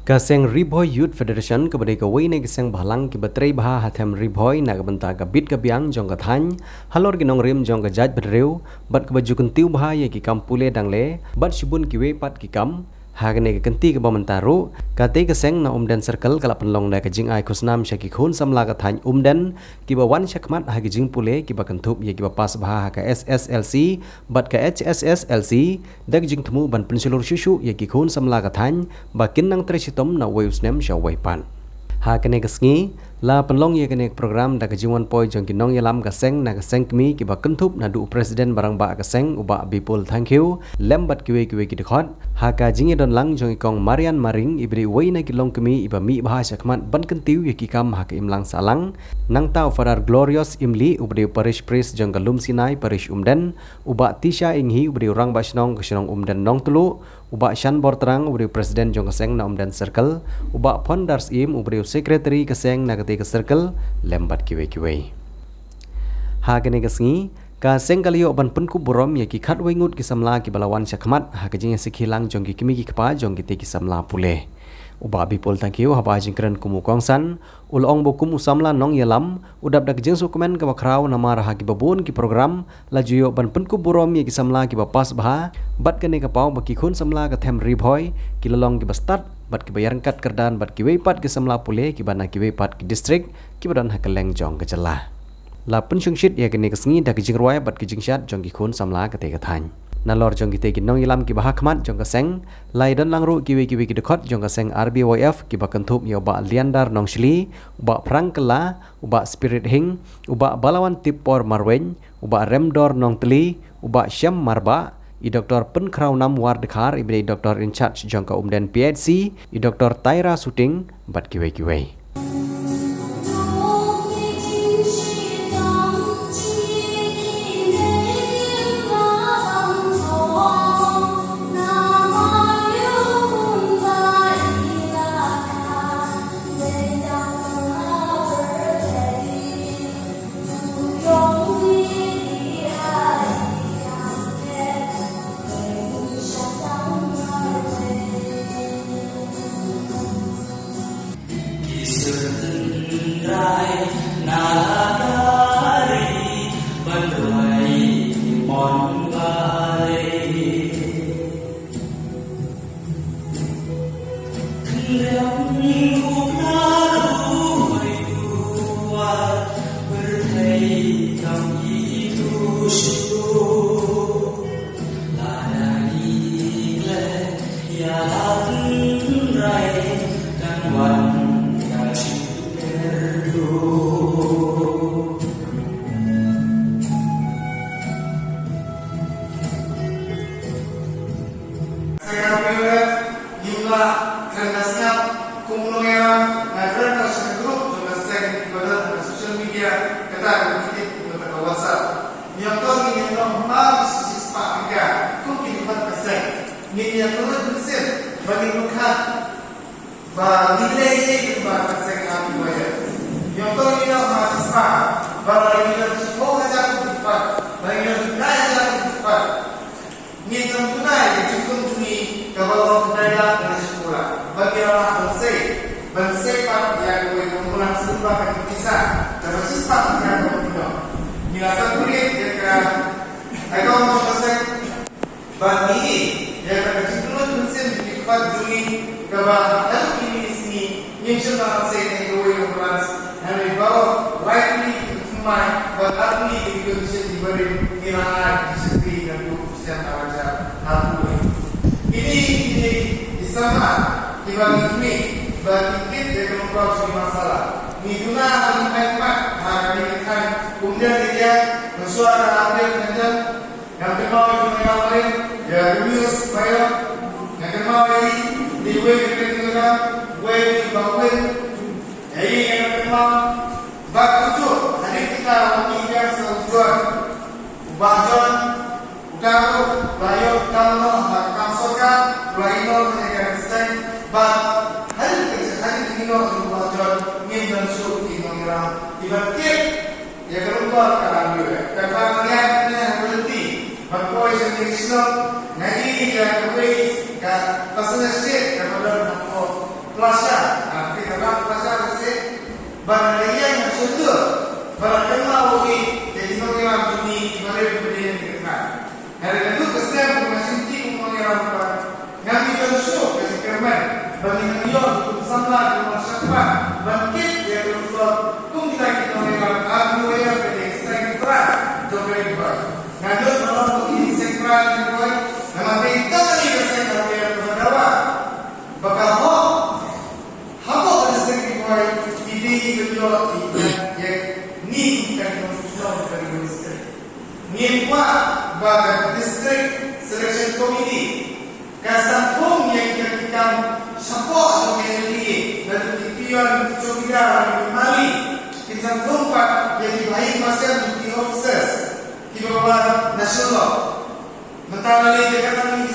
Kaseng Riboy Youth Federation kepada kawai ne kaseng bahalang ki bateri baha hatem Riboy na kabenta ka bit ka biang jong ka thany halor ki nong rim jong ka jaj bedreu bat ka baju kentiu baha ye ki kampule dangle bat shibun ki we pat ki kam hagne ka kenti ka bamentaru kate kaseng na umden circle kala penlong na ka jing ai khusnam shaki khun samla ka thany umden ki ba wan shakmat ha ki jing pule ki ba kentup ye ki ba pas baha ka SSLC bat ka HSSLC dag jing temu ban pensilur shushu ye ki khun samla ka thany ba kin nang tresitom na waves nem sha waipan ha kene kasngi la penlong ye kene program da ka jiwan poi jong ki nong yalam ka seng na ka seng kmi ki ba kentup na du president barang ba ka seng uba bipul thank you lembat ki we ki dekhot ha ka jingi don lang jong kong Marian Maring ibri wei na ki long kmi iba mi bah sakmat ban kentiu ye ki kam ha ka imlang salang nang tau farar glorious imli ubri parish priest jong ka lum sinai parish umden uba tisha inghi ubri orang basnong ka shnong umden nong tulu uba shan bortrang ubri president jong ka seng na umden circle uba pondars im ubri secretary ka seng na ka circle lembat kiwe ha kene kasngi ka seng kaliyo ban punku borom ye ki khat wengut ki samla ki balawan sakmat ha ka jing sikhilang jong ki kimi ki kpa jong ki te ki samla pule uba bipol thank you ha ba jingkran kumu kongsan ulong bokum usamla nong yalam udap dak jing sukumen ka bakrau nama raha ki babun ki program la juyo ban punku borom ye ki samla ki bapas baha bat kene ka pau baki khun samla ka them riboy ki lolong ki bastat bat ki bayar kat kerdan bat ki weipat ki samla pule ki bana ki weipat ki district ki badan hakeleng jong ke celah la pensyungshit ya kene kesngi dak jing ruai bat ki jing syat jong ki khun samla ka te ka thany nalor jong ki te ki nong ilam ki bahak mat jong ka seng lai dan langru ki we ki dekot jong ka seng RBYF ki bakentup yo ba liandar nong shli uba prang kela uba spirit hing uba balawan tip por marwen uba remdor nong teli uba syam marba I Dr. Penkrau Nam Wardekar ibri Dr. in charge jangka umden PHC I Dr. Taira Suting bat kiwe Plaza, kita bilang plaza kasi banayang nasunod. Barang mau jadi orang ini kemarin berdiri di depan. Hari itu kesetiaan pengasinti mengira apa? Ngambil langsung ke kerman. Bagi ngambil untuk samlah di masyarakat. Bangkit dia berusut. Tung kita mengira aku ya pada ekstra jokowi buat. Ngambil kalau ini ekstra jokowi. Nama kita ni kesetiaan kami yang berdawa. Bakal habo kesetiaan jokowi ini berjual ni kan konstitusional dari distrik. Ni bagai distrik selection committee. Kasambung yang dikatakan support community dan tujuan sosial Mali. Kita tempat yang baik pasal di offices di bawah nasional. Mentara lagi kata